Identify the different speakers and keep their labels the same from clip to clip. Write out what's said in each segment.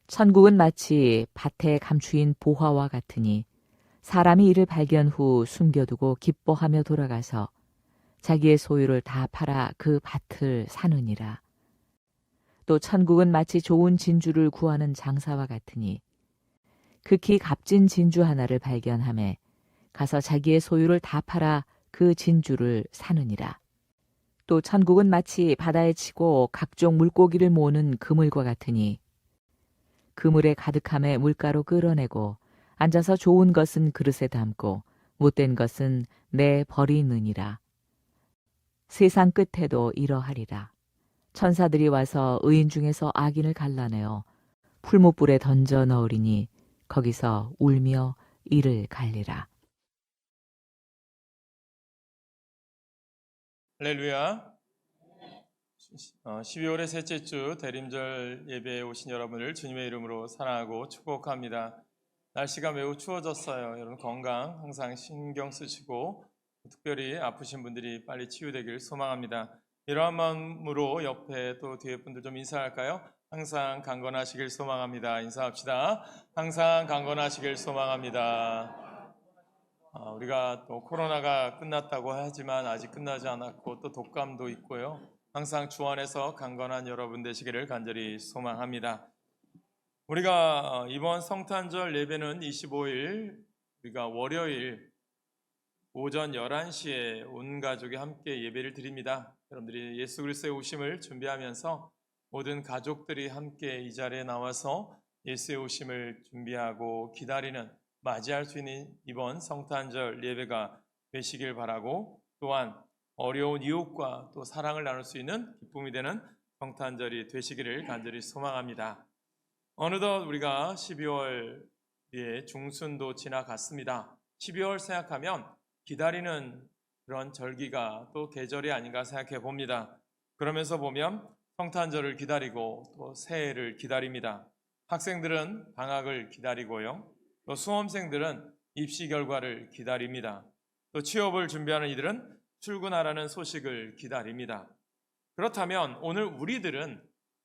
Speaker 1: 천국은 마치 밭에 감추인 보화와 같으니 사람이 이를 발견 후 숨겨두고 기뻐하며 돌아가서 자기의 소유를 다 팔아 그 밭을 사느니라. 또 천국은 마치 좋은 진주를 구하는 장사와 같으니 극히 값진 진주 하나를 발견하매 가서 자기의 소유를 다 팔아 그 진주를 사느니라. 또 천국은 마치 바다에 치고 각종 물고기를 모으는 그물과 같으니 그물에 가득함에 물가로 끌어내고 앉아서 좋은 것은 그릇에 담고 못된 것은 내 버리느니라. 세상 끝에도 이러하리라. 천사들이 와서 의인 중에서 악인을 갈라내어 풀무불에 던져 넣으리니 거기서 울며 이를 갈리라.
Speaker 2: 할렐루야. 12월의 셋째 주 대림절 예배에 오신 여러분을 주님의 이름으로 사랑하고 축복합니다. 날씨가 매우 추워졌어요. 여러분 건강 항상 신경 쓰시고 특별히 아프신 분들이 빨리 치유되길 소망합니다. 이러한 마음으로 옆에 또 뒤에 분들 좀 인사할까요? 항상 강건하시길 소망합니다. 인사합시다. 항상 강건하시길 소망합니다. 우리가 또 코로나가 끝났다고 하지만 아직 끝나지 않았고 또 독감도 있고요. 항상 주 안에서 강건한 여러분 되시기를 간절히 소망합니다. 우리가 이번 성탄절 예배는 25일 우리가 월요일 오전 11시에 온 가족이 함께 예배를 드립니다. 여러분들이 예수 그리스도의 오심을 준비하면서 모든 가족들이 함께 이 자리에 나와서 예수의 오심을 준비하고 기다리는 맞이할 수 있는 이번 성탄절 예배가 되시길 바라고, 또한 어려운 이웃과 또 사랑을 나눌 수 있는 기쁨이 되는 성탄절이 되시기를 간절히 소망합니다. 어느덧 우리가 12월의 중순도 지나갔습니다. 12월 생각하면 기다리는 그런 절기가 또 계절이 아닌가 생각해 봅니다. 그러면서 보면 성탄절을 기다리고 또 새해를 기다립니다. 학생들은 방학을 기다리고요. 또 수험생들은 입시 결과를 기다립니다. 또 취업을 준비하는 이들은 출근하라는 소식을 기다립니다. 그렇다면 오늘 우리들은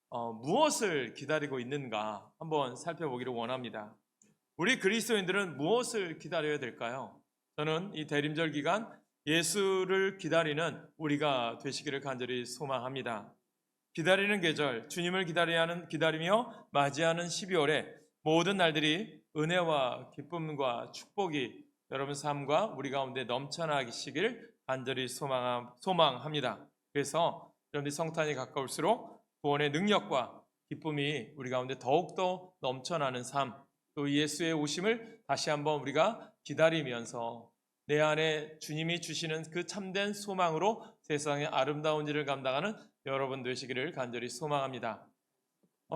Speaker 2: 무엇을 기다리고 있는가 한번 살펴보기를 원합니다. 우리 그리스도인들은 무엇을 기다려야 될까요? 저는 이 대림절 기간 예수를 기다리는 우리가 되시기를 간절히 소망합니다. 기다리는 계절, 주님을 기다리며 맞이하는 12월에 모든 날들이 은혜와 기쁨과 축복이 여러분 삶과 우리 가운데 넘쳐나기를 간절히 소망합니다. 그래서 여러분들이 성탄이 가까울수록 구원의 능력과 기쁨이 우리 가운데 더욱더 넘쳐나는 삶, 또 예수의 오심을 다시 한번 우리가 기다리면서 내 안에 주님이 주시는 그 참된 소망으로 세상의 아름다운 일을 감당하는 여러분 되시기를 간절히 소망합니다.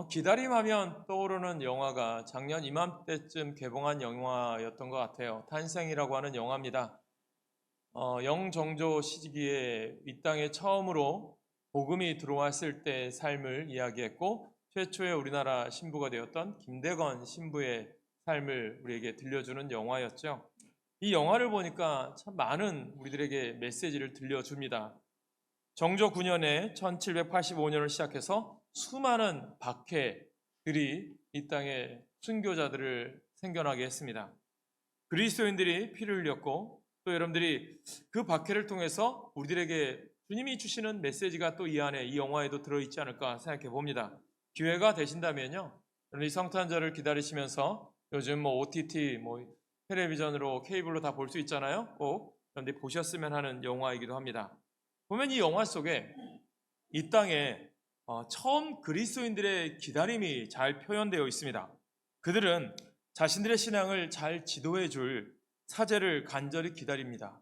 Speaker 2: 기다림하면 떠오르는 영화가 작년 이맘때쯤 개봉한 영화였던 것 같아요. 탄생이라고 하는 영화입니다. 영정조 시기에 이 땅에 처음으로 복음이 들어왔을 때의 삶을 이야기했고, 최초의 우리나라 신부가 되었던 김대건 신부의 삶을 우리에게 들려주는 영화였죠. 이 영화를 보니까 참 많은 우리들에게 메시지를 들려줍니다. 정조 9년에 1785년을 시작해서 수많은 박해들이 이 땅에 순교자들을 생겨나게 했습니다. 그리스도인들이 피를 흘렸고, 또 여러분들이 그 박해를 통해서 우리들에게 주님이 주시는 메시지가 또 이 안에 이 영화에도 들어있지 않을까 생각해 봅니다. 기회가 되신다면요, 이 성탄절을 기다리시면서 요즘 OTT, 텔레비전으로 케이블로 다 볼 수 있잖아요. 꼭 여러분들이 보셨으면 하는 영화이기도 합니다. 보면 이 영화 속에 이 땅에 처음 그리스도인들의 기다림이 잘 표현되어 있습니다. 그들은 자신들의 신앙을 잘 지도해 줄 사제를 간절히 기다립니다.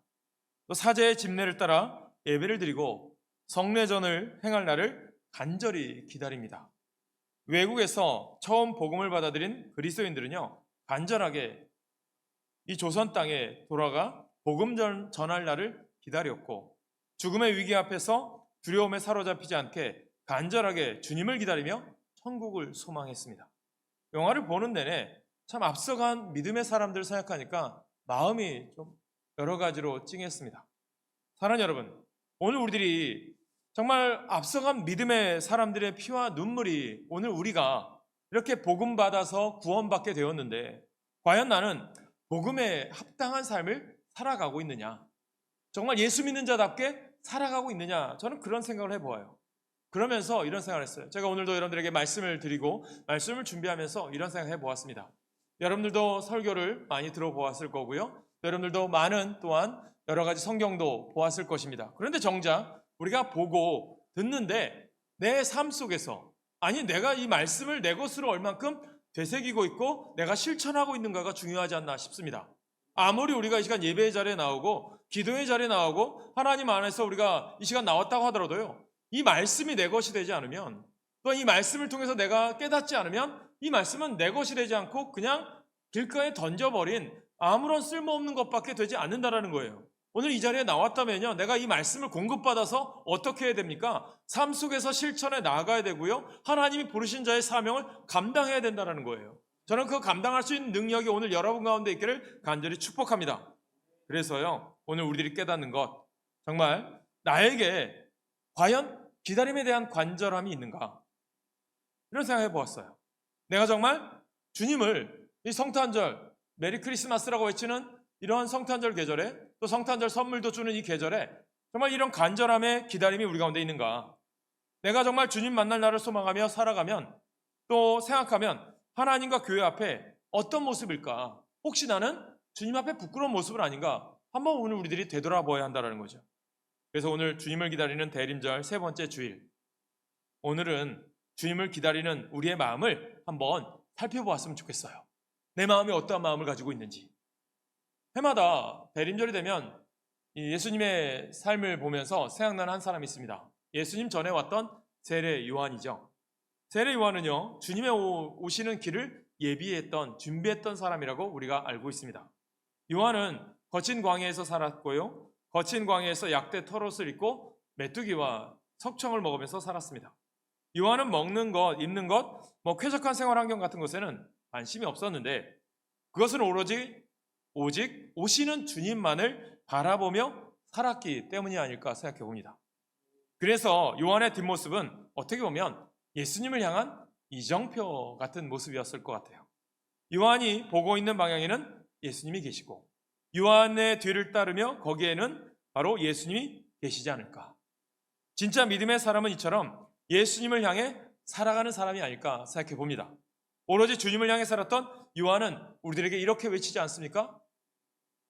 Speaker 2: 또 사제의 집례를 따라 예배를 드리고 성례전을 행할 날을 간절히 기다립니다. 외국에서 처음 복음을 받아들인 그리스도인들은요, 간절하게 이 조선 땅에 돌아가 복음 전할 날을 기다렸고, 죽음의 위기 앞에서 두려움에 사로잡히지 않게 간절하게 주님을 기다리며 천국을 소망했습니다. 영화를 보는 내내 참 앞서간 믿음의 사람들 생각하니까 마음이 좀 여러 가지로 찡했습니다. 사랑하는 여러분, 오늘 우리들이 정말 앞서간 믿음의 사람들의 피와 눈물이 오늘 우리가 이렇게 복음 받아서 구원받게 되었는데 과연 나는 복음에 합당한 삶을 살아가고 있느냐? 정말 예수 믿는 자답게 살아가고 있느냐? 저는 그런 생각을 해보아요. 그러면서 이런 생각을 했어요. 제가 오늘도 여러분들에게 말씀을 드리고 말씀을 준비하면서 이런 생각을 해보았습니다. 여러분들도 설교를 많이 들어보았을 거고요. 여러분들도 많은 또한 여러 가지 성경도 보았을 것입니다. 그런데 정작 우리가 보고 듣는데 내 삶 속에서 아니 내가 이 말씀을 내 것으로 얼만큼 되새기고 있고 내가 실천하고 있는가가 중요하지 않나 싶습니다. 아무리 우리가 이 시간 예배의 자리에 나오고 기도의 자리에 나오고 하나님 안에서 우리가 이 시간 나왔다고 하더라도요. 이 말씀이 내 것이 되지 않으면 또 이 말씀을 통해서 내가 깨닫지 않으면 이 말씀은 내 것이 되지 않고 그냥 길가에 던져버린 아무런 쓸모없는 것밖에 되지 않는다라는 거예요. 오늘 이 자리에 나왔다면요. 내가 이 말씀을 공급받아서 어떻게 해야 됩니까? 삶 속에서 실천해 나아가야 되고요. 하나님이 부르신 자의 사명을 감당해야 된다는 거예요. 저는 그 감당할 수 있는 능력이 오늘 여러분 가운데 있기를 간절히 축복합니다. 그래서요. 오늘 우리들이 깨닫는 것 정말 나에게 과연 기다림에 대한 간절함이 있는가? 이런 생각 해보았어요. 내가 정말 주님을 이 성탄절 메리 크리스마스라고 외치는 이러한 성탄절 계절에 또 성탄절 선물도 주는 이 계절에 정말 이런 간절함의 기다림이 우리 가운데 있는가? 내가 정말 주님 만날 날을 소망하며 살아가면 또 생각하면 하나님과 교회 앞에 어떤 모습일까? 혹시 나는 주님 앞에 부끄러운 모습은 아닌가? 한번 오늘 우리들이 되돌아봐야 한다는 거죠. 그래서 오늘 주님을 기다리는 대림절 세 번째 주일. 오늘은 주님을 기다리는 우리의 마음을 한번 살펴보았으면 좋겠어요. 내 마음이 어떠한 마음을 가지고 있는지. 해마다 대림절이 되면 예수님의 삶을 보면서 생각나는 한 사람이 있습니다. 예수님 전에 왔던 세례 요한이죠. 세례 요한은요, 주님의 오시는 길을 예비했던, 준비했던 사람이라고 우리가 알고 있습니다. 요한은 거친 광야에서 살았고요. 거친 광야에서 약대 털옷을 입고 메뚜기와 석청을 먹으면서 살았습니다. 요한은 먹는 것, 입는 것, 쾌적한 생활 환경 같은 것에는 관심이 없었는데 그것은 오직 오시는 주님만을 바라보며 살았기 때문이 아닐까 생각해 봅니다. 그래서 요한의 뒷모습은 어떻게 보면 예수님을 향한 이정표 같은 모습이었을 것 같아요. 요한이 보고 있는 방향에는 예수님이 계시고 요한의 뒤를 따르며 거기에는 바로 예수님이 계시지 않을까. 진짜 믿음의 사람은 이처럼 예수님을 향해 살아가는 사람이 아닐까 생각해 봅니다. 오로지 주님을 향해 살았던 요한은 우리들에게 이렇게 외치지 않습니까?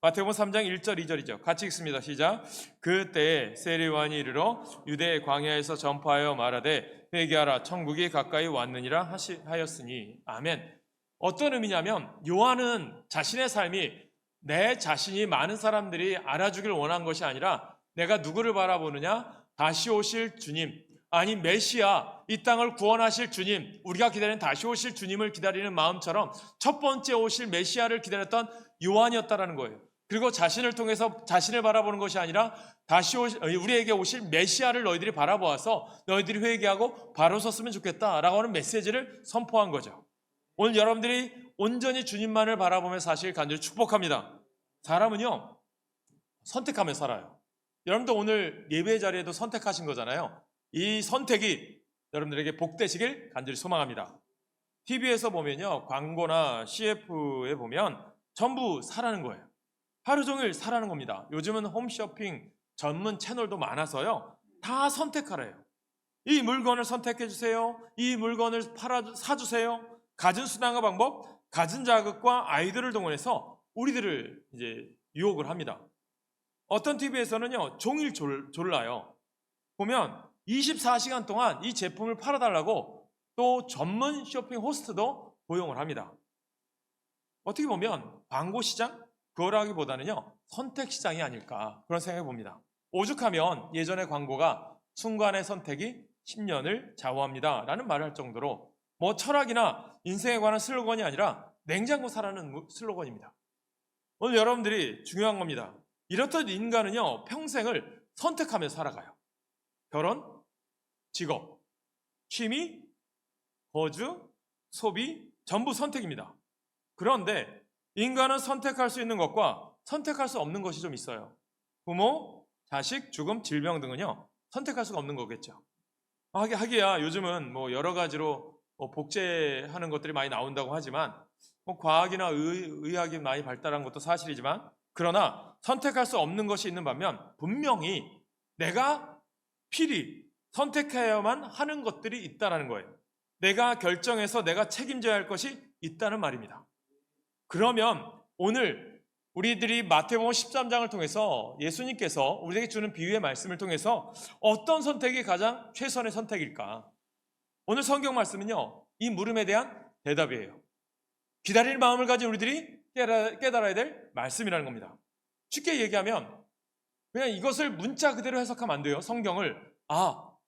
Speaker 2: 마태복음 3장 1절 2절이죠. 같이 읽습니다. 시작. 그때에 세례 요한이 이르러 유대 광야에서 전파하여 말하되 회개하라 천국이 가까이 왔느니라 하였으니. 아멘. 어떤 의미냐면 요한은 자신의 삶이 내 자신이 많은 사람들이 알아주길 원한 것이 아니라 내가 누구를 바라보느냐? 다시 오실 주님, 아니 메시아, 이 땅을 구원하실 주님, 우리가 기다리는 다시 오실 주님을 기다리는 마음처럼 첫 번째 오실 메시아를 기다렸던 요한이었다라는 거예요. 그리고 자신을 통해서 자신을 바라보는 것이 아니라 우리에게 오실 메시아를 너희들이 바라보아서 너희들이 회개하고 바로 섰으면 좋겠다라고 하는 메시지를 선포한 거죠. 오늘 여러분들이 온전히 주님만을 바라보며 사실 간절히 축복합니다. 사람은요, 선택하며 살아요. 여러분도 오늘 예배 자리에도 선택하신 거잖아요. 이 선택이 여러분들에게 복되시길 간절히 소망합니다. TV에서 보면요, 광고나 CF에 보면 전부 사라는 거예요. 하루 종일 사라는 겁니다. 요즘은 홈쇼핑 전문 채널도 많아서요, 다 선택하래요. 이 물건을 선택해 주세요. 이 물건을 사주세요. 갖은 수단과 방법, 갖은 자극과 아이들을 동원해서 우리들을 이제 유혹을 합니다. 어떤 TV에서는요, 종일 졸라요. 보면 24시간 동안 이 제품을 팔아달라고 또 전문 쇼핑 호스트도 고용을 합니다. 어떻게 보면 광고 시장? 그거라기보다는요, 선택 시장이 아닐까 그런 생각해 봅니다. 오죽하면 예전의 광고가 순간의 선택이 10년을 좌우합니다 라는 말을 할 정도로 철학이나 인생에 관한 슬로건이 아니라 냉장고 사라는 슬로건입니다. 오늘 여러분들이 중요한 겁니다. 이렇듯 인간은요, 평생을 선택하며 살아가요. 결혼, 직업, 취미, 거주, 소비, 전부 선택입니다. 그런데 인간은 선택할 수 있는 것과 선택할 수 없는 것이 좀 있어요. 부모, 자식, 죽음, 질병 등은요, 선택할 수가 없는 거겠죠. 하기야 요즘은 여러 가지로 복제하는 것들이 많이 나온다고 하지만 과학이나 의학이 많이 발달한 것도 사실이지만 그러나 선택할 수 없는 것이 있는 반면 분명히 내가 필히 선택해야만 하는 것들이 있다는 거예요. 내가 결정해서 내가 책임져야 할 것이 있다는 말입니다. 그러면 오늘 우리들이 마태복음 13장을 통해서 예수님께서 우리에게 주는 비유의 말씀을 통해서 어떤 선택이 가장 최선의 선택일까? 오늘 성경 말씀은요, 이 물음에 대한 대답이에요. 기다릴 마음을 가진 우리들이 깨달아야 될 말씀이라는 겁니다. 쉽게 얘기하면 그냥 이것을 문자 그대로 해석하면 안 돼요. 성경을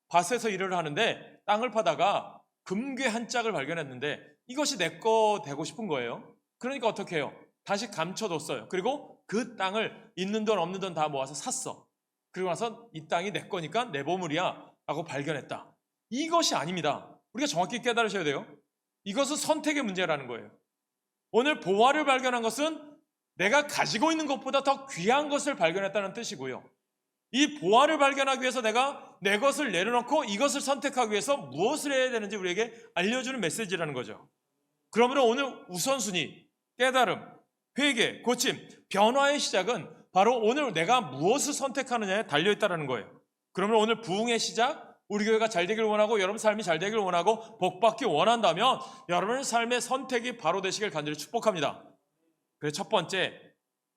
Speaker 2: 밭에서 일을 하는데 땅을 파다가 금괴 한 짝을 발견했는데 이것이 내 거 되고 싶은 거예요. 그러니까 어떻게 해요? 다시 감춰뒀어요. 그리고 그 땅을 있는 돈 없는 돈 다 모아서 샀어. 그리고 나서 이 땅이 내 거니까 내 보물이야 라고 발견했다. 이것이 아닙니다. 우리가 정확히 깨달으셔야 돼요. 이것은 선택의 문제라는 거예요. 오늘 보화를 발견한 것은 내가 가지고 있는 것보다 더 귀한 것을 발견했다는 뜻이고요. 이 보화를 발견하기 위해서 내가 내 것을 내려놓고 이것을 선택하기 위해서 무엇을 해야 되는지 우리에게 알려주는 메시지라는 거죠. 그러므로 오늘 우선순위, 깨달음, 회개, 고침, 변화의 시작은 바로 오늘 내가 무엇을 선택하느냐에 달려있다는 거예요. 그러면 오늘 부흥의 시작, 우리 교회가 잘 되길 원하고 여러분 삶이 잘 되길 원하고 복받기 원한다면 여러분의 삶의 선택이 바로 되시길 간절히 축복합니다. 그래서 첫 번째,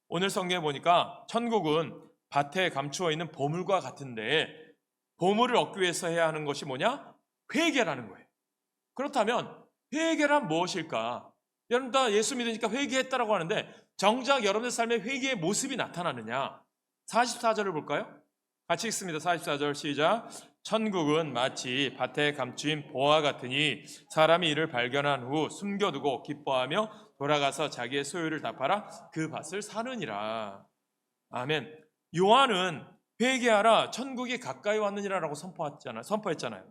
Speaker 2: 오늘 성경에 보니까 천국은 밭에 감추어 있는 보물과 같은데 보물을 얻기 위해서 해야 하는 것이 뭐냐? 회개라는 거예요. 그렇다면 회개란 무엇일까? 여러분 다 예수 믿으니까 회개했다라고 하는데 정작 여러분의 삶에 회개의 모습이 나타나느냐? 44절을 볼까요? 같이 읽습니다. 44절 시작. 천국은 마치 밭에 감추인 보화 같으니 사람이 이를 발견한 후 숨겨두고 기뻐하며 돌아가서 자기의 소유를 다 팔아 그 밭을 사느니라. 아멘. 요한은 회개하라 천국이 가까이 왔느니라라고 선포했잖아요.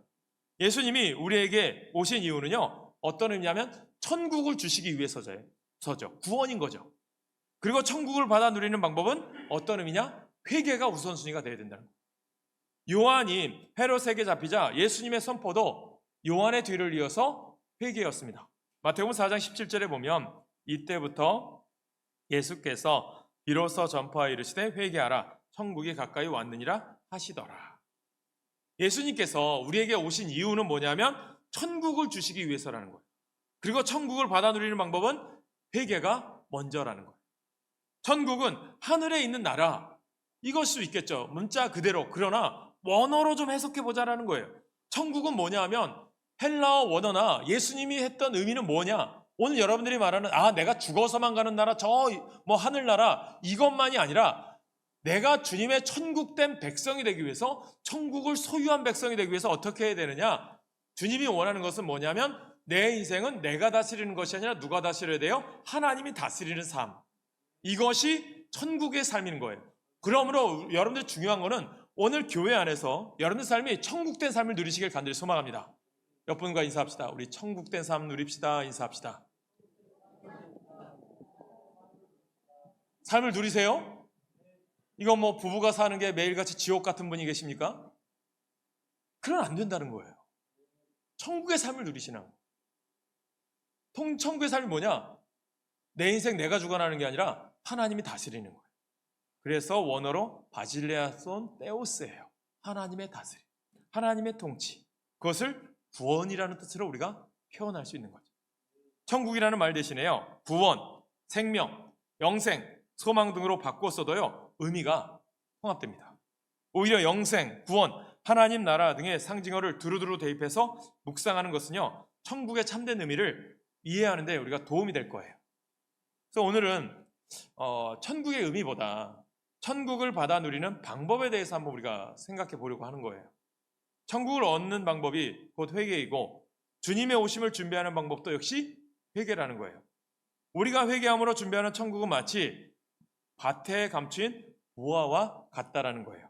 Speaker 2: 예수님이 우리에게 오신 이유는요, 어떤 의미냐면 천국을 주시기 위해서죠. 구원인 거죠. 그리고 천국을 받아 누리는 방법은 어떤 의미냐? 회개가 우선순위가 되어야 된다는 거예요. 요한이 헤롯에게 잡히자 예수님의 선포도 요한의 뒤를 이어서 회개였습니다. 마태복음 4장 17절에 보면 이때부터 예수께서 비로소 전파하여 이르시되 회개하라 천국이 가까이 왔느니라 하시더라. 예수님께서 우리에게 오신 이유는 뭐냐면 천국을 주시기 위해서라는 거예요. 그리고 천국을 받아 누리는 방법은 회개가 먼저라는 거예요. 천국은 하늘에 있는 나라, 이걸 수 있겠죠. 문자 그대로. 그러나 원어로 좀 해석해 보자라는 거예요. 천국은 뭐냐 하면 헬라어 원어나 예수님이 했던 의미는 뭐냐? 오늘 여러분들이 말하는 내가 죽어서만 가는 나라, 하늘나라, 이것만이 아니라 내가 주님의 천국된 백성이 되기 위해서, 천국을 소유한 백성이 되기 위해서 어떻게 해야 되느냐? 주님이 원하는 것은 뭐냐면 내 인생은 내가 다스리는 것이 아니라 누가 다스려야 돼요? 하나님이 다스리는 삶. 이것이 천국의 삶인 거예요. 그러므로 여러분들 중요한 거는 오늘 교회 안에서 여러분들 삶이 천국된 삶을 누리시길 간절히 소망합니다. 옆분과 인사합시다. 우리 천국된 삶 누립시다. 인사합시다. 삶을 누리세요? 이거 부부가 사는 게 매일같이 지옥 같은 분이 계십니까? 그건 안 된다는 거예요. 천국의 삶을 누리시나. 천국의 삶이 뭐냐? 내 인생 내가 주관하는 게 아니라 하나님이 다스리는 거예요. 그래서 원어로 바질레아손 테오스예요. 하나님의 다스림, 하나님의 통치. 그것을 구원이라는 뜻으로 우리가 표현할 수 있는 거죠. 천국이라는 말 대신에요, 구원, 생명, 영생, 소망 등으로 바꿨어도요, 의미가 통합됩니다. 오히려 영생, 구원, 하나님 나라 등의 상징어를 두루두루 대입해서 묵상하는 것은요, 천국의 참된 의미를 이해하는 데 우리가 도움이 될 거예요. 그래서 오늘은 천국의 의미보다 천국을 받아 누리는 방법에 대해서 한번 우리가 생각해 보려고 하는 거예요. 천국을 얻는 방법이 곧 회개이고 주님의 오심을 준비하는 방법도 역시 회개라는 거예요. 우리가 회개함으로 준비하는 천국은 마치 밭에 감추인 보화와 같다라는 거예요.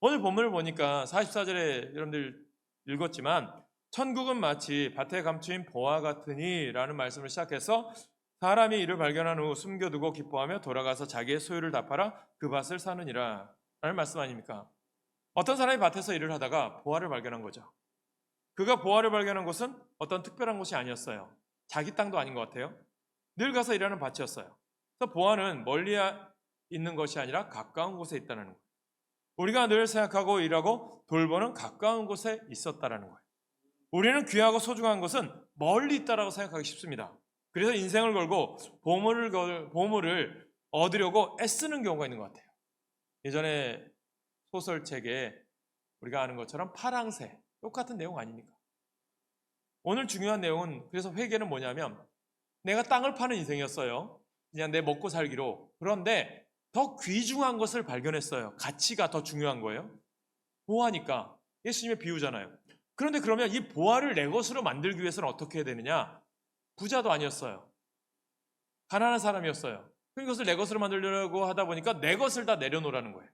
Speaker 2: 오늘 본문을 보니까 44절에 여러분들 읽었지만 천국은 마치 밭에 감추인 보화 같으니 라는 말씀을 시작해서 사람이 이를 발견한 후 숨겨두고 기뻐하며 돌아가서 자기의 소유를 다 팔아 그 밭을 사느니라 라는 말씀 아닙니까? 어떤 사람이 밭에서 일을 하다가 보화를 발견한 거죠. 그가 보화를 발견한 곳은 어떤 특별한 곳이 아니었어요. 자기 땅도 아닌 것 같아요. 늘 가서 일하는 밭이었어요. 그래서 보화는 멀리 있는 것이 아니라 가까운 곳에 있다는 거예요. 우리가 늘 생각하고 일하고 돌보는 가까운 곳에 있었다라는 거예요. 우리는 귀하고 소중한 것은 멀리 있다라고 생각하기 쉽습니다. 그래서 인생을 걸고 보물을 얻으려고 애쓰는 경우가 있는 것 같아요. 예전에 소설책에 우리가 아는 것처럼 파랑새, 똑같은 내용 아닙니까? 오늘 중요한 내용은, 그래서 회개는 뭐냐면 내가 땅을 파는 인생이었어요. 그냥 내 먹고 살기로. 그런데 더 귀중한 것을 발견했어요. 가치가 더 중요한 거예요. 보화니까. 예수님의 비유잖아요. 그런데 그러면 이 보화를 내 것으로 만들기 위해서는 어떻게 해야 되느냐? 부자도 아니었어요. 가난한 사람이었어요. 이것을 내 것으로 만들려고 하다 보니까 내 것을 다 내려놓으라는 거예요.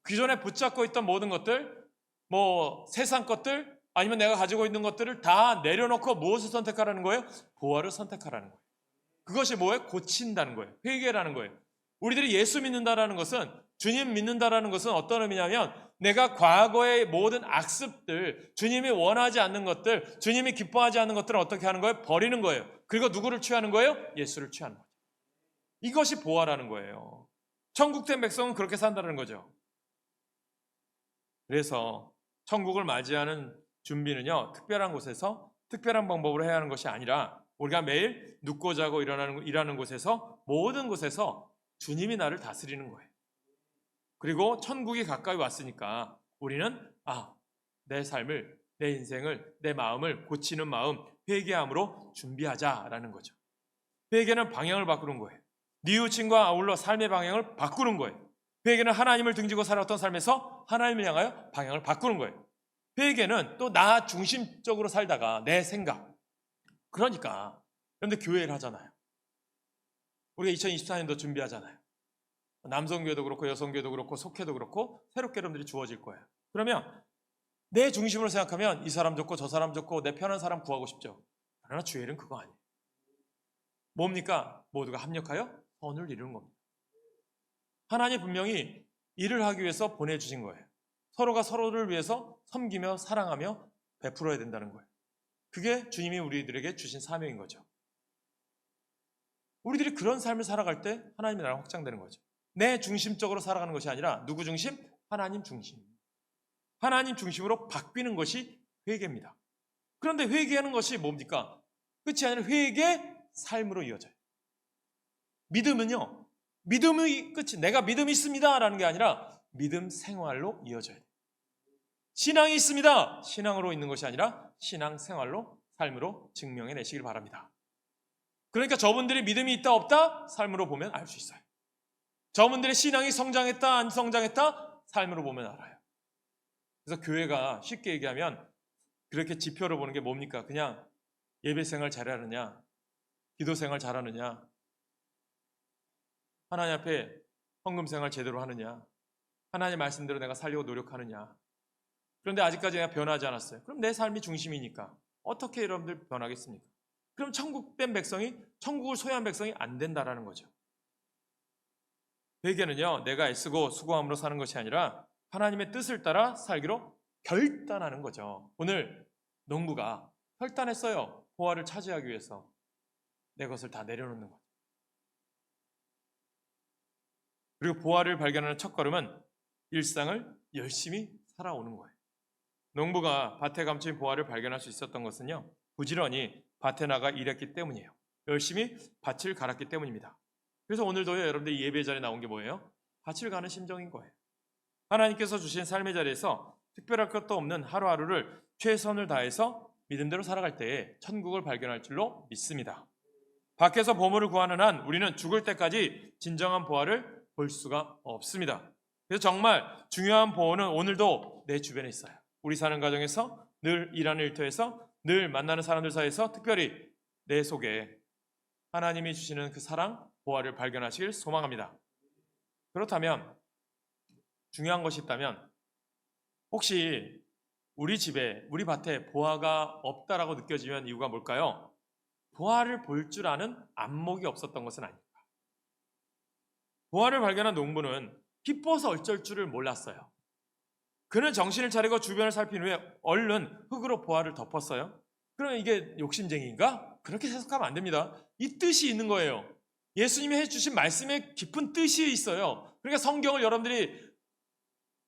Speaker 2: 기존에 붙잡고 있던 모든 것들, 세상 것들, 아니면 내가 가지고 있는 것들을 다 내려놓고 무엇을 선택하라는 거예요? 보화를 선택하라는 거예요. 그것이 뭐예요? 고친다는 거예요. 회개라는 거예요. 우리들이 예수 믿는다라는 것은, 주님 믿는다라는 것은 어떤 의미냐면 내가 과거의 모든 악습들, 주님이 원하지 않는 것들, 주님이 기뻐하지 않는 것들을 어떻게 하는 거예요? 버리는 거예요. 그리고 누구를 취하는 거예요? 예수를 취하는 거예요. 이것이 보화라는 거예요. 천국된 백성은 그렇게 산다는 거죠. 그래서 천국을 맞이하는 준비는요, 특별한 곳에서 특별한 방법으로 해야 하는 것이 아니라 우리가 매일 눕고 자고 일하는 곳에서, 모든 곳에서 주님이 나를 다스리는 거예요. 그리고 천국이 가까이 왔으니까 우리는 내 삶을, 내 인생을, 내 마음을 고치는 마음, 회개함으로 준비하자라는 거죠. 회개는 방향을 바꾸는 거예요. 뉘우침과 아울러 삶의 방향을 바꾸는 거예요. 회개는 하나님을 등지고 살았던 삶에서 하나님을 향하여 방향을 바꾸는 거예요. 회개는 또 나 중심적으로 살다가 내 생각. 그러니까 그런데 교회를 하잖아요. 우리가 2024년도 준비하잖아요. 남성교회도 그렇고 여성교회도 그렇고 속회도 그렇고 새롭게 여러분들이 주어질 거예요. 그러면 내 중심으로 생각하면 이 사람 좋고 저 사람 좋고 내 편한 사람 구하고 싶죠. 그러나 주일은 그거 아니에요. 뭡니까? 모두가 합력하여 선을 이루는 겁니다. 하나님 분명히 일을 하기 위해서 보내주신 거예요. 서로가 서로를 위해서 섬기며 사랑하며 베풀어야 된다는 거예요. 그게 주님이 우리들에게 주신 사명인 거죠. 우리들이 그런 삶을 살아갈 때 하나님의 나라가 확장되는 거죠. 내 중심적으로 살아가는 것이 아니라 누구 중심? 하나님 중심. 하나님 중심으로 바뀌는 것이 회개입니다. 그런데 회개하는 것이 뭡니까? 끝이 아니라 회개 삶으로 이어져요. 믿음은요, 믿음의 끝이 내가 믿음이 있습니다 라는 게 아니라 믿음 생활로 이어져야 돼요. 신앙이 있습니다. 신앙으로 있는 것이 아니라 신앙 생활로, 삶으로 증명해내시길 바랍니다. 그러니까 저분들이 믿음이 있다 없다 삶으로 보면 알 수 있어요. 저분들의 신앙이 성장했다 안 성장했다 삶으로 보면 알아요. 그래서 교회가 쉽게 얘기하면 그렇게 지표로 보는 게 뭡니까? 그냥 예배 생활 잘하느냐, 기도 생활 잘하느냐, 하나님 앞에 헌금 생활 제대로 하느냐, 하나님 말씀대로 내가 살려고 노력하느냐. 그런데 아직까지 내가 변하지 않았어요. 그럼 내 삶이 중심이니까 어떻게 여러분들 변하겠습니까? 그럼 천국된 백성이, 천국을 소유한 백성이 안 된다라는 거죠. 회개는요, 내가 애쓰고 수고함으로 사는 것이 아니라 하나님의 뜻을 따라 살기로 결단하는 거죠. 오늘 농부가 결단했어요. 보화를 차지하기 위해서 내 것을 다 내려놓는 거죠. 그리고 보화를 발견하는 첫걸음은 일상을 열심히 살아오는 거예요. 농부가 밭에 감춘 보화를 발견할 수 있었던 것은요, 부지런히 밭에 나가 일했기 때문이에요. 열심히 밭을 갈았기 때문입니다. 그래서 오늘도요, 여러분들 예배 자리에 나온 게 뭐예요? 밭을 가는 심정인 거예요. 하나님께서 주신 삶의 자리에서 특별할 것도 없는 하루하루를 최선을 다해서 믿음대로 살아갈 때에 천국을 발견할 줄로 믿습니다. 밖에서 보물을 구하는 한 우리는 죽을 때까지 진정한 보화를 볼 수가 없습니다. 그래서 정말 중요한 보호는 오늘도 내 주변에 있어요. 우리 사는 가정에서, 늘 일하는 일터에서, 늘 만나는 사람들 사이에서, 특별히 내 속에 하나님이 주시는 그 사랑, 보화를 발견하시길 소망합니다. 그렇다면 중요한 것이 있다면, 혹시 우리 집에, 우리 밭에 보화가 없다라고 느껴지면 이유가 뭘까요? 보화를 볼 줄 아는 안목이 없었던 것은 아닙니다. 보화를 발견한 농부는 기뻐서 어쩔 줄을 몰랐어요. 그는 정신을 차리고 주변을 살핀 후에 얼른 흙으로 보화를 덮었어요. 그러면 이게 욕심쟁이인가? 그렇게 해석하면 안 됩니다. 이 뜻이 있는 거예요. 예수님이 해주신 말씀에 깊은 뜻이 있어요. 그러니까 성경을 여러분들이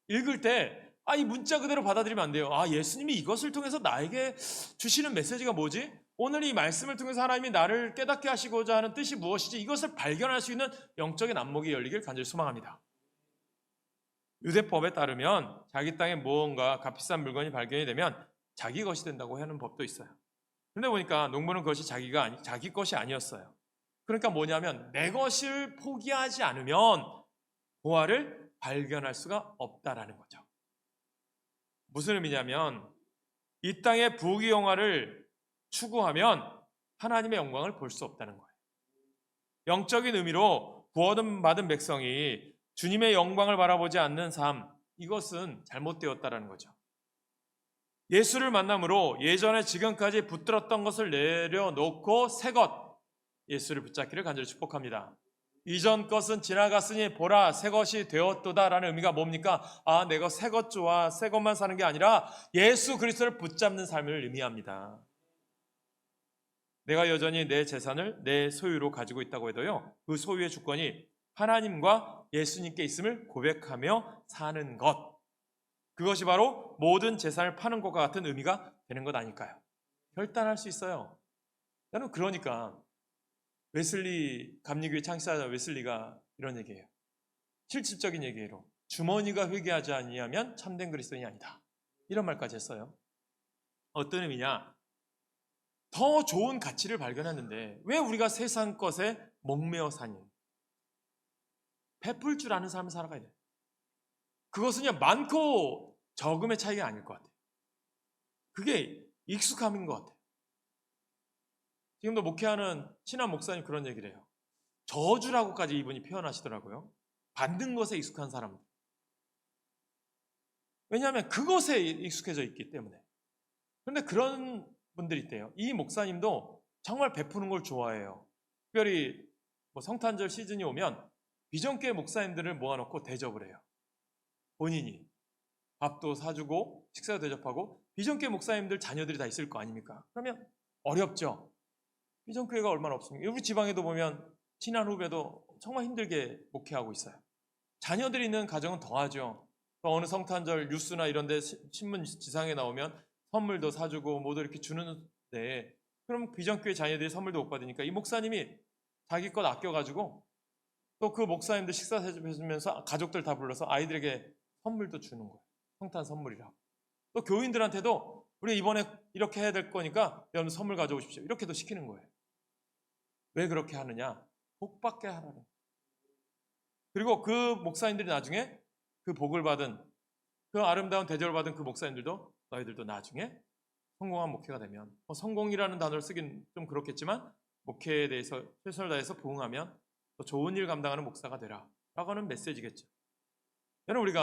Speaker 2: 읽을 때 이 문자 그대로 받아들이면 안 돼요. 예수님이 이것을 통해서 나에게 주시는 메시지가 뭐지? 오늘 이 말씀을 통해서 하나님이 나를 깨닫게 하시고자 하는 뜻이 무엇이지? 이것을 발견할 수 있는 영적인 안목이 열리길 간절히 소망합니다. 유대법에 따르면 자기 땅에 무언가 값비싼 물건이 발견이 되면 자기 것이 된다고 하는 법도 있어요. 근데 보니까 농부는 그것이 자기 것이 아니었어요. 그러니까 뭐냐면 내 것을 포기하지 않으면 보화를 발견할 수가 없다라는 거죠. 무슨 의미냐면 이 땅의 부귀영화를 추구하면 하나님의 영광을 볼 수 없다는 거예요. 영적인 의미로 구원받은 백성이 주님의 영광을 바라보지 않는 삶, 이것은 잘못되었다라는 거죠. 예수를 만남으로 예전에 지금까지 붙들었던 것을 내려놓고 새 것, 예수를 붙잡기를 간절히 축복합니다. 이전 것은 지나갔으니 보라 새 것이 되었도다라는 의미가 뭡니까? 내가 새 것 좋아, 새 것만 사는 게 아니라 예수 그리스도를 붙잡는 삶을 의미합니다. 내가 여전히 내 재산을 내 소유로 가지고 있다고 해도요, 그 소유의 주권이 하나님과 예수님께 있음을 고백하며 사는 것, 그것이 바로 모든 재산을 파는 것과 같은 의미가 되는 것 아닐까요? 결단할 수 있어요. 여러분, 그러니까 웨슬리 감리교회 창시자 웨슬리가 이런 얘기예요. 실질적인 얘기로 주머니가 회개하지 아니하면 참된 그리스도인이 아니다, 이런 말까지 했어요. 어떤 의미냐? 더 좋은 가치를 발견했는데 왜 우리가 세상 것에 목매어 사니? 베풀 줄 아는 삶을 살아가야 돼. 그것은요, 많고 적음의 차이가 아닐 것 같아요. 그게 익숙함인 것 같아요. 지금도 목회하는 신한 목사님 그런 얘기를 해요. 저주라고까지 이분이 표현하시더라고요. 받는 것에 익숙한 사람들. 왜냐하면 그것에 익숙해져 있기 때문에. 그런데 그런 분들이 있대요. 이 목사님도 정말 베푸는 걸 좋아해요. 특별히 성탄절 시즌이 오면 비전교회 목사님들을 모아놓고 대접을 해요. 본인이 밥도 사주고 식사도 대접하고, 비전교회 목사님들 자녀들이 다 있을 거 아닙니까? 그러면 어렵죠. 비전교회가 얼마나 없습니까? 우리 지방에도 보면 친한 후배도 정말 힘들게 목회하고 있어요. 자녀들이 있는 가정은 더하죠. 또 어느 성탄절 뉴스나 이런 데 신문 지상에 나오면 선물도 사주고 뭐도 이렇게 주는데, 그럼 비전교회 자녀들이 선물도 못 받으니까 이 목사님이 자기 것 아껴가지고 또 그 목사님들 식사 대접해주면서 가족들 다 불러서 아이들에게 선물도 주는 거예요. 성탄 선물이라고. 또 교인들한테도 우리 이번에 이렇게 해야 될 거니까 여러분 선물 가져오십시오, 이렇게도 시키는 거예요. 왜 그렇게 하느냐? 복 받게 하라는 거예요. 그리고 그 목사님들이 나중에 그 복을 받은, 그 아름다운 대접을 받은 그 목사님들도 너희들도 나중에 성공한 목회가 되면, 성공이라는 단어를 쓰긴 좀 그렇겠지만 목회에 대해서 최선을 다해서 부응하면 더 좋은 일 감당하는 목사가 되라 라고 하는 메시지겠죠. 여러분,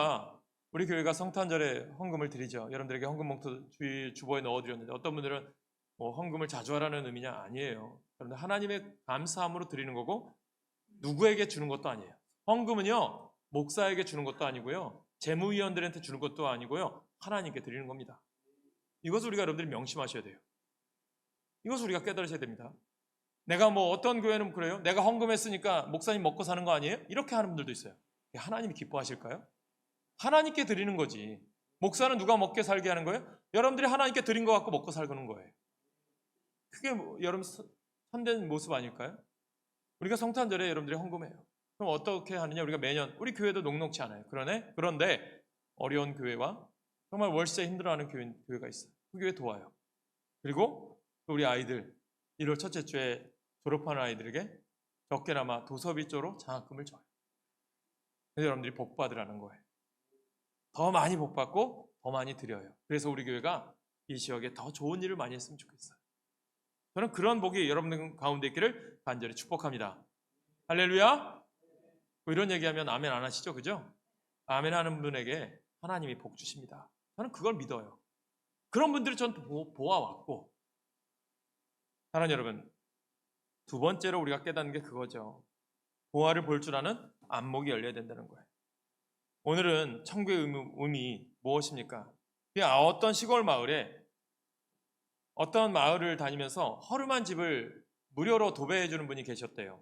Speaker 2: 우리 교회가 성탄절에 헌금을 드리죠. 여러분들에게 헌금 봉투 주보에 넣어드렸는데 어떤 분들은 헌금을 자주 하라는 의미냐? 아니에요. 여러분들 하나님의 감사함으로 드리는 거고 누구에게 주는 것도 아니에요. 헌금은요, 목사에게 주는 것도 아니고요, 재무위원들한테 주는 것도 아니고요, 하나님께 드리는 겁니다. 이것을 우리가 여러분들이 명심하셔야 돼요. 이것을 우리가 깨달으셔야 됩니다. 내가 어떤 교회는 그래요? 내가 헌금했으니까 목사님 먹고 사는 거 아니에요? 이렇게 하는 분들도 있어요. 하나님이 기뻐하실까요? 하나님께 드리는 거지. 목사는 누가 먹게 살게 하는 거예요? 여러분들이 하나님께 드린 거 갖고 먹고 살고는 거예요. 그게 여러분 참된 모습 아닐까요? 우리가 성탄절에 여러분들이 헌금해요. 그럼 어떻게 하느냐? 우리가 매년, 우리 교회도 녹록치 않아요. 그런데 어려운 교회와 정말 월세 힘들어하는 교회가 있어요. 그 교회 도와요. 그리고 우리 아이들 1월 첫째 주에 졸업하는 아이들에게 적게나마 도서비 쪽으로 장학금을 줘요. 그래서 여러분들이 복 받으라는 거예요. 더 많이 복 받고 더 많이 드려요. 그래서 우리 교회가 이 지역에 더 좋은 일을 많이 했으면 좋겠어요. 저는 그런 복이 여러분들 가운데 있기를 간절히 축복합니다. 할렐루야. 이런 얘기하면 아멘 안 하시죠? 그죠? 아멘 하는 분에게 하나님이 복 주십니다. 저는 그걸 믿어요. 그런 분들을 전 보아왔고, 사랑하는 여러분, 두 번째로 우리가 깨닫는 게 그거죠. 보화를 볼 줄 아는 안목이 열려야 된다는 거예요. 오늘은 천국의 의미, 무엇입니까? 어떤 시골 마을에 어떤 마을을 다니면서 허름한 집을 무료로 도배해 주는 분이 계셨대요.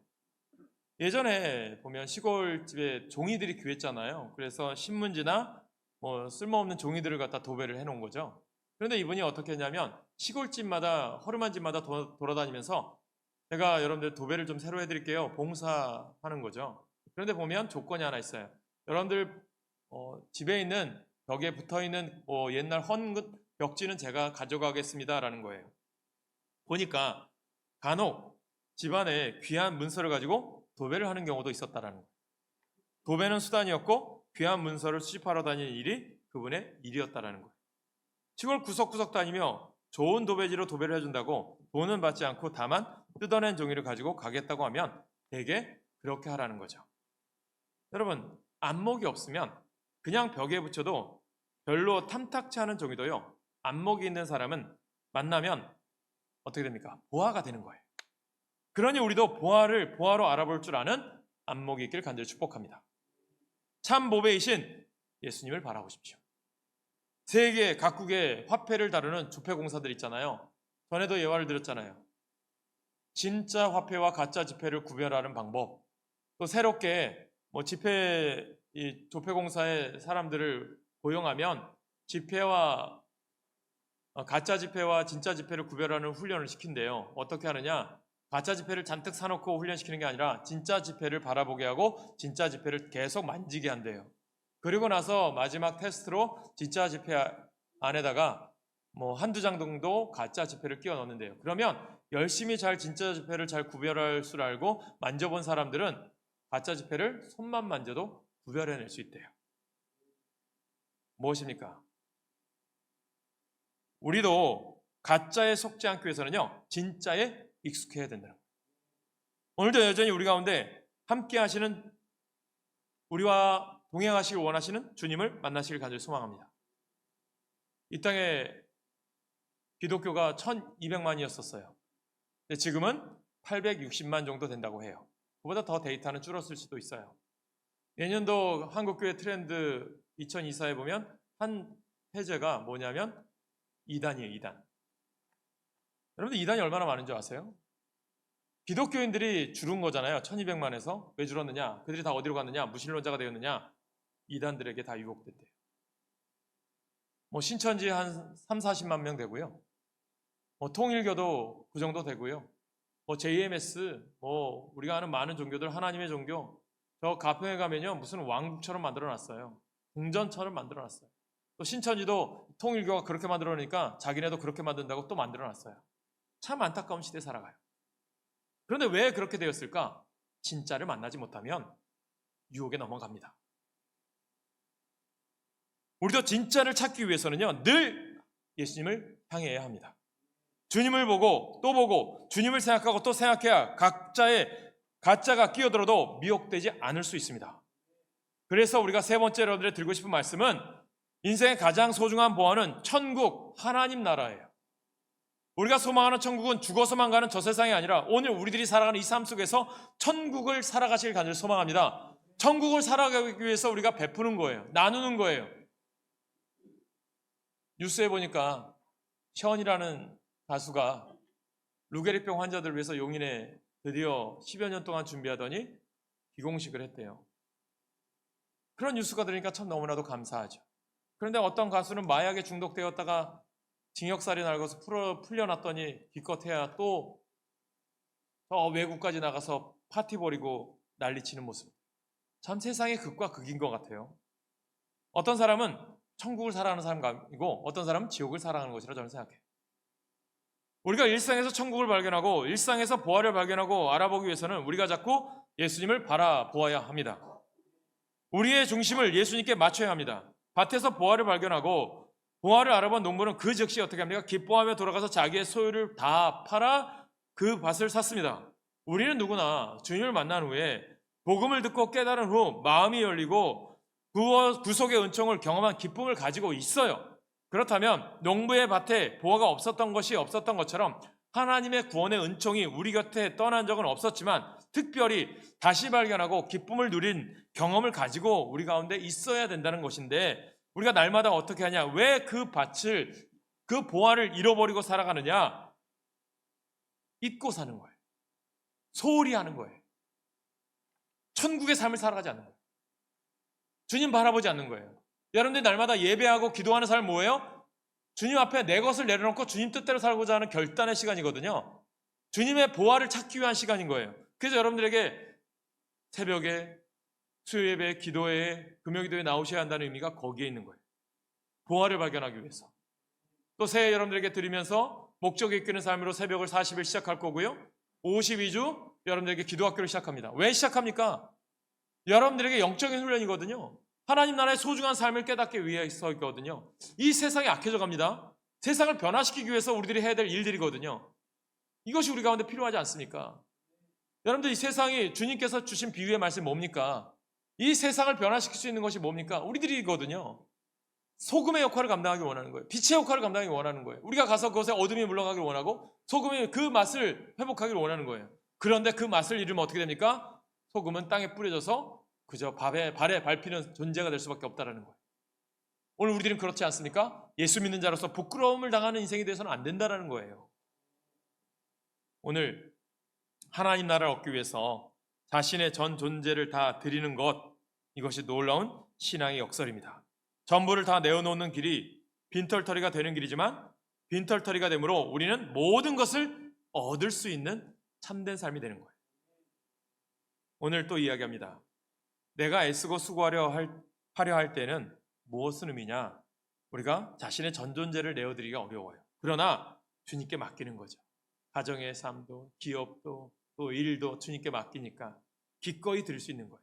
Speaker 2: 예전에 보면 시골집에 종이들이 귀했잖아요. 그래서 신문지나 뭐 쓸모없는 종이들을 갖다 도배를 해놓은 거죠. 그런데 이분이 어떻게 했냐면 시골집마다 허름한 집마다 돌아다니면서 제가 여러분들 도배를 좀 새로 해드릴게요. 봉사하는 거죠. 그런데 보면 조건이 하나 있어요. 여러분들 집에 있는 벽에 붙어있는 옛날 헌 벽지는 제가 가져가겠습니다라는 거예요. 보니까 간혹 집안에 귀한 문서를 가지고 도배를 하는 경우도 있었다라는 거예요. 도배는 수단이었고 귀한 문서를 수집하러 다니는 일이 그분의 일이었다라는 거예요. 시골 구석구석 다니며 좋은 도배지로 도배를 해준다고 돈은 받지 않고 다만 뜯어낸 종이를 가지고 가겠다고 하면 대개 그렇게 하라는 거죠. 여러분, 안목이 없으면 그냥 벽에 붙여도 별로 탐탁치 않은 종이도요, 안목이 있는 사람은 만나면 어떻게 됩니까? 보화가 되는 거예요. 그러니 우리도 보화로 알아볼 줄 아는 안목이 있길 간절히 축복합니다. 참 보배이신 예수님을 바라보십시오. 세계 각국의 화폐를 다루는 주폐공사들 있잖아요. 전에도 예화를 드렸잖아요. 진짜 화폐와 가짜 지폐를 구별하는 방법, 또 새롭게 조폐공사의 사람들을 고용하면 가짜 지폐와 진짜 지폐를 구별하는 훈련을 시킨대요. 어떻게 하느냐? 가짜 지폐를 잔뜩 사놓고 훈련시키는 게 아니라 진짜 지폐를 바라보게 하고 진짜 지폐를 계속 만지게 한대요. 그리고 나서 마지막 테스트로 진짜 지폐 안에다가 한두 장 정도 가짜 지폐를 끼워 넣는데요. 그러면 열심히 진짜 지폐를 잘 구별할 줄 알고 만져본 사람들은 가짜 지폐를 손만 만져도 구별해낼 수 있대요. 무엇입니까? 우리도 가짜에 속지 않기 위해서는요, 진짜에 익숙해야 된다. 오늘도 여전히 우리 가운데 함께 하시는, 우리와 동행하시길 원하시는 주님을 만나시길 간절히 소망합니다. 이 땅에 기독교가 1200만이었었어요. 근데 지금은 860만 정도 된다고 해요. 그보다 더 데이터는 줄었을 수도 있어요. 내년도 한국교회 트렌드 2024에 보면 한 해제가 뭐냐면 이단이에요, 이단. 여러분들 이단이 얼마나 많은 줄 아세요? 기독교인들이 줄은 거잖아요. 1200만에서. 왜 줄었느냐? 그들이 다 어디로 갔느냐? 무신론자가 되었느냐? 이단들에게 다 유혹됐대요. 신천지 한 3, 40만 명 되고요. 통일교도 그 정도 되고요. JMS, 우리가 아는 많은 종교들, 하나님의 종교, 저 가평에 가면요, 무슨 왕국처럼 만들어놨어요. 궁전처럼 만들어놨어요. 또 신천지도 통일교가 그렇게 만들어놓으니까 자기네도 그렇게 만든다고 또 만들어놨어요. 참 안타까운 시대에 살아가요. 그런데 왜 그렇게 되었을까? 진짜를 만나지 못하면 유혹에 넘어갑니다. 우리도 진짜를 찾기 위해서는요, 늘 예수님을 향해야 합니다. 주님을 보고 또 보고 주님을 생각하고 또 생각해야 가짜가 끼어들어도 미혹되지 않을 수 있습니다. 그래서 우리가 세 번째 여러분들이 들고 싶은 말씀은 인생의 가장 소중한 보화는 천국, 하나님 나라예요. 우리가 소망하는 천국은 죽어서만 가는 저 세상이 아니라 오늘 우리들이 살아가는 이 삶 속에서 천국을 살아가시길 간절히 소망합니다. 천국을 살아가기 위해서 우리가 베푸는 거예요. 나누는 거예요. 뉴스에 보니까 션이라는 가수가 루게릭병 환자들을 위해서 용인에 드디어 10여 년 동안 준비하더니 기공식을 했대요. 그런 뉴스가 들으니까 참 너무나도 감사하죠. 그런데 어떤 가수는 마약에 중독되었다가 징역살이 날고서 풀려났더니 기껏해야 또 외국까지 나가서 파티 벌이고 난리치는 모습. 참 세상의 극과 극인 것 같아요. 어떤 사람은 천국을 살아가는 사람이고 어떤 사람은 지옥을 살아가는 것이라 저는 생각해요. 우리가 일상에서 천국을 발견하고 일상에서 보화를 발견하고 알아보기 위해서는 우리가 자꾸 예수님을 바라보아야 합니다. 우리의 중심을 예수님께 맞춰야 합니다. 밭에서 보화를 발견하고 보화를 알아본 농부는 그 즉시 어떻게 합니까? 기뻐하며 돌아가서 자기의 소유를 다 팔아 그 밭을 샀습니다. 우리는 누구나 주님을 만난 후에 복음을 듣고 깨달은 후 마음이 열리고 구속의 은총을 경험한 기쁨을 가지고 있어요. 그렇다면 농부의 밭에 보화가 없었던 것처럼 하나님의 구원의 은총이 우리 곁에 떠난 적은 없었지만 특별히 다시 발견하고 기쁨을 누린 경험을 가지고 우리 가운데 있어야 된다는 것인데 우리가 날마다 어떻게 하냐? 왜 그 밭을, 그 보화를 잃어버리고 살아가느냐? 잊고 사는 거예요. 소홀히 하는 거예요. 천국의 삶을 살아가지 않는 거예요. 주님 바라보지 않는 거예요. 여러분들 날마다 예배하고 기도하는 삶 뭐예요? 주님 앞에 내 것을 내려놓고 주님 뜻대로 살고자 하는 결단의 시간이거든요. 주님의 보화를 찾기 위한 시간인 거예요. 그래서 여러분들에게 새벽에 수요예배, 기도회, 금요기도에 나오셔야 한다는 의미가 거기에 있는 거예요. 보화를 발견하기 위해서. 또 새해 여러분들에게 드리면서 목적이 이끄는 삶으로 새벽을 40일 시작할 거고요. 52주 여러분들에게 기도학교를 시작합니다. 왜 시작합니까? 여러분들에게 영적인 훈련이거든요. 하나님 나라의 소중한 삶을 깨닫기 위해서 있거든요. 이 세상이 악해져 갑니다. 세상을 변화시키기 위해서 우리들이 해야 될 일들이거든요. 이것이 우리 가운데 필요하지 않습니까? 여러분들 이 세상이 주님께서 주신 비유의 말씀이 뭡니까? 이 세상을 변화시킬 수 있는 것이 뭡니까? 우리들이거든요. 소금의 역할을 감당하기 원하는 거예요. 빛의 역할을 감당하기 원하는 거예요. 우리가 가서 그것에 어둠이 물러가길 원하고 소금이 그 맛을 회복하길 원하는 거예요. 그런데 그 맛을 잃으면 어떻게 됩니까? 소금은 땅에 뿌려져서 그저 발에 밟히는 존재가 될 수밖에 없다는 거예요. 오늘 우리들은 그렇지 않습니까? 예수 믿는 자로서 부끄러움을 당하는 인생이 돼서는 안 된다는 거예요. 오늘 하나님 나라를 얻기 위해서 자신의 전 존재를 다 드리는 것, 이것이 놀라운 신앙의 역설입니다. 전부를 다 내어놓는 길이 빈털터리가 되는 길이지만 빈털터리가 되므로 우리는 모든 것을 얻을 수 있는 참된 삶이 되는 거예요. 오늘 또 이야기합니다. 내가 애쓰고 수고하려 할 때는 무엇은 의미냐? 우리가 자신의 전 존재를 내어드리기가 어려워요. 그러나 주님께 맡기는 거죠. 가정의 삶도 기업도 또 일도 주님께 맡기니까 기꺼이 드릴 수 있는 거예요.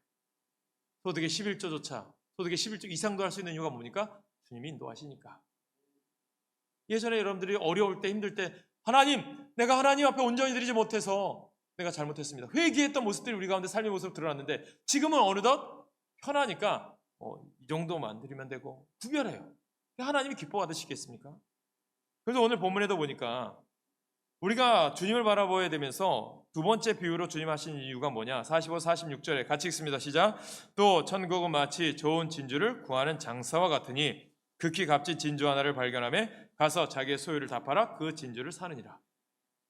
Speaker 2: 소득의 11조조차 소득의 11조 이상도 할 수 있는 이유가 뭡니까? 주님이 인도하시니까. 예전에 여러분들이 어려울 때 힘들 때 하나님, 내가 하나님 앞에 온전히 드리지 못해서 내가 잘못했습니다. 회개했던 모습들이 우리 가운데 삶의 모습으로 드러났는데 지금은 어느덧 편하니까 이 정도만 드리면 되고 구별해요. 하나님이 기뻐 받으시겠습니까? 그래서 오늘 본문에도 보니까 우리가 주님을 바라보아야 되면서 두 번째 비유로 주님 하신 이유가 뭐냐? 45, 46절에 같이 읽습니다. 시작. 또 천국은 마치 좋은 진주를 구하는 장사와 같으니 극히 값진 진주 하나를 발견하며 가서 자기의 소유를 다 팔아 그 진주를 사느니라.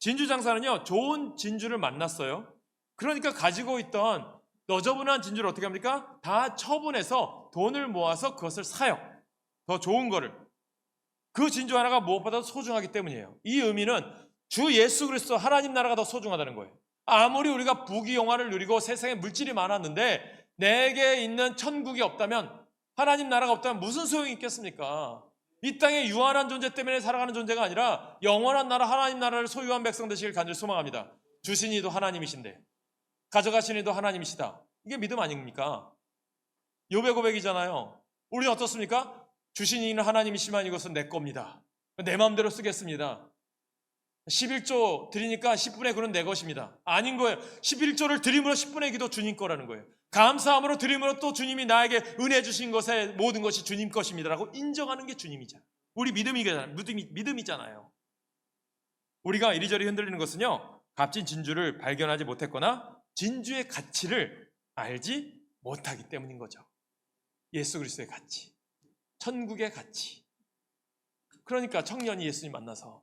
Speaker 2: 진주 장사는요, 좋은 진주를 만났어요. 그러니까 가지고 있던 너저분한 진주를 어떻게 합니까? 다 처분해서 돈을 모아서 그것을 사요. 더 좋은 거를. 그 진주 하나가 무엇보다도 소중하기 때문이에요. 이 의미는 주 예수 그리스도 하나님 나라가 더 소중하다는 거예요. 아무리 우리가 부귀영화를 누리고 세상에 물질이 많았는데 내게 있는 천국이 없다면, 하나님 나라가 없다면 무슨 소용이 있겠습니까? 이 땅의 유한한 존재 때문에 살아가는 존재가 아니라 영원한 나라, 하나님 나라를 소유한 백성 되시길 간절히 소망합니다. 주신 이도 하나님이신데 가져가신 이도 하나님이시다. 이게 믿음 아닙니까? 욥의 고백이잖아요. 우리는 어떻습니까? 주신 이는 하나님이시만 이것은 내 겁니다. 내 마음대로 쓰겠습니다. 11조 드리니까 10분의 9는 내 것입니다. 아닌 거예요. 11조를 드림으로 10분의 기도 주님 거라는 거예요. 감사함으로 드림으로 또 주님이 나에게 은혜 주신 것에 모든 것이 주님 것입니다라고 인정하는 게 주님이잖아요. 우리 믿음이잖아요. 우리가 이리저리 흔들리는 것은요, 값진 진주를 발견하지 못했거나 진주의 가치를 알지 못하기 때문인 거죠. 예수 그리스도의 가치, 천국의 가치. 그러니까 청년이 예수님 만나서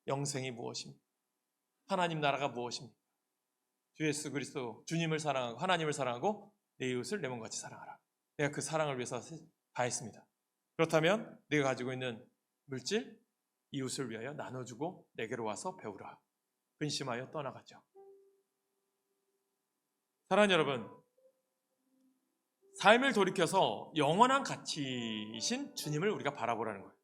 Speaker 2: 영생이 무엇입니까? 하나님 나라가 무엇입니까? 주 예수 그리스도 주님을 사랑하고 하나님을 사랑하고 내 이웃을 내 몸같이 사랑하라. 내가 그 사랑을 위해서 다했습니다. 그렇다면 내가 가지고 있는 물질, 이웃을 위하여 나눠주고 내게로 와서 배우라. 근심하여 떠나가죠. 사랑하는 여러분, 삶을 돌이켜서 영원한 가치이신 주님을 우리가 바라보라는 거예요.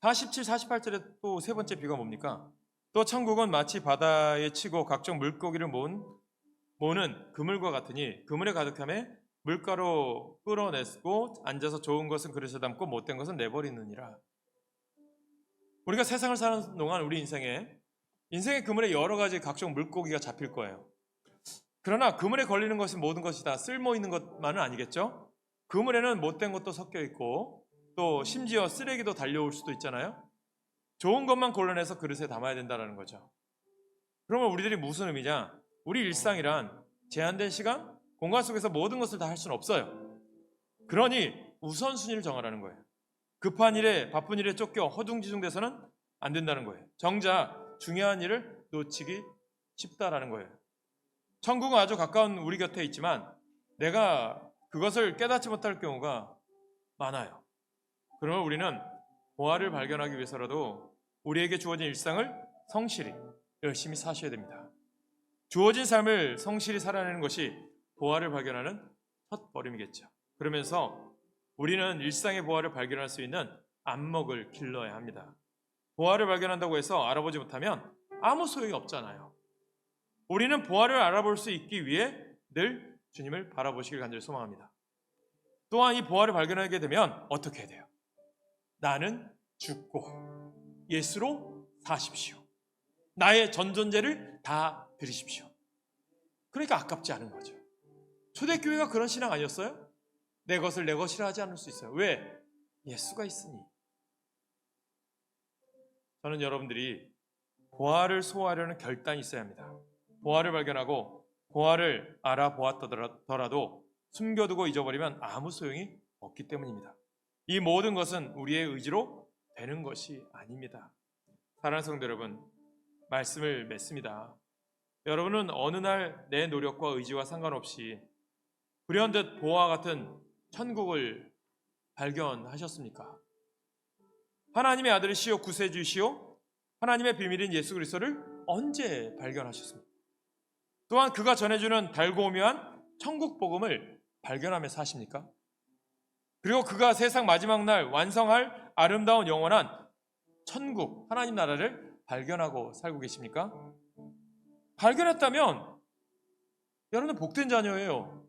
Speaker 2: 47, 48절에 또 세 번째 비유가 뭡니까? 또 천국은 마치 바다에 치고 각종 물고기를 모으는 그물과 같으니 그물에 가득함에 물가로 끌어내고 앉아서 좋은 것은 그릇에 담고 못된 것은 내버리느니라. 우리가 세상을 사는 동안 우리 인생의 그물에 여러 가지 각종 물고기가 잡힐 거예요. 그러나 그물에 걸리는 것이 모든 것이 다 쓸모 있는 것만은 아니겠죠? 그물에는 못된 것도 섞여 있고 또 심지어 쓰레기도 달려올 수도 있잖아요. 좋은 것만 골라내서 그릇에 담아야 된다는 거죠. 그러면 우리들이 무슨 의미냐? 우리 일상이란 제한된 시간, 공간 속에서 모든 것을 다 할 수는 없어요. 그러니 우선순위를 정하라는 거예요. 급한 일에 바쁜 일에 쫓겨 허둥지둥돼서는 안 된다는 거예요. 정작 중요한 일을 놓치기 쉽다라는 거예요. 천국은 아주 가까운 우리 곁에 있지만 내가 그것을 깨닫지 못할 경우가 많아요. 그러면 우리는 보화를 발견하기 위해서라도 우리에게 주어진 일상을 성실히 열심히 사셔야 됩니다. 주어진 삶을 성실히 살아내는 것이 보화를 발견하는 첫 걸음이겠죠. 그러면서 우리는 일상의 보화를 발견할 수 있는 안목을 길러야 합니다. 보화를 발견한다고 해서 알아보지 못하면 아무 소용이 없잖아요. 우리는 보화를 알아볼 수 있기 위해 늘 주님을 바라보시길 간절히 소망합니다. 또한 이 보화를 발견하게 되면 어떻게 해야 돼요? 나는 죽고 예수로 사십시오. 나의 전존재를 다 드리십시오. 그러니까 아깝지 않은 거죠. 초대교회가 그런 신앙 아니었어요? 내 것을 내 것이라 하지 않을 수 있어요. 왜? 예수가 있으니. 저는 여러분들이 보화를 소화하려는 결단이 있어야 합니다. 보화를 발견하고 보화를 알아보았더라도 숨겨두고 잊어버리면 아무 소용이 없기 때문입니다. 이 모든 것은 우리의 의지로 되는 것이 아닙니다. 사랑하는 성도 여러분, 말씀을 맺습니다. 여러분은 어느 날 내 노력과 의지와 상관없이 불현듯 보화와 같은 천국을 발견하셨습니까? 하나님의 아들이시오 구세주시오 하나님의 비밀인 예수 그리스도를 언제 발견하셨습니까? 또한 그가 전해주는 달고 오묘한 천국 복음을 발견하며 사십니까? 그리고 그가 세상 마지막 날 완성할 아름다운 영원한 천국 하나님 나라를 발견하고 살고 계십니까? 발견했다면 여러분은 복된 자녀예요.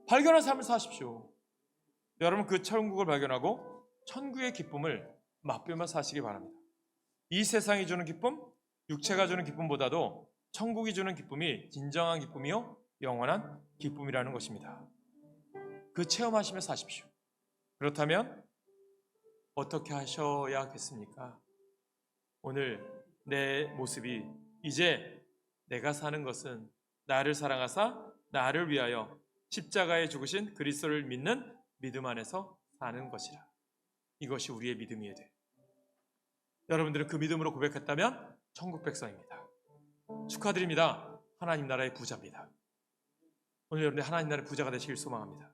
Speaker 2: 발견한 삶을 사십시오. 여러분 그 천국을 발견하고 천국의 기쁨을 맛보며 사시기 바랍니다. 이 세상이 주는 기쁨, 육체가 주는 기쁨보다도 천국이 주는 기쁨이 진정한 기쁨이요 영원한 기쁨이라는 것입니다. 그 체험하시며 사십시오. 그렇다면 어떻게 하셔야겠습니까? 오늘 내 모습이 이제 내가 사는 것은 나를 사랑하사 나를 위하여 십자가에 죽으신 그리스도를 믿는 믿음 안에서 사는 것이라. 이것이 우리의 믿음이어야 돼. 여러분들은 그 믿음으로 고백했다면 천국 백성입니다. 축하드립니다. 하나님 나라의 부자입니다. 오늘 여러분들 하나님 나라의 부자가 되시길 소망합니다.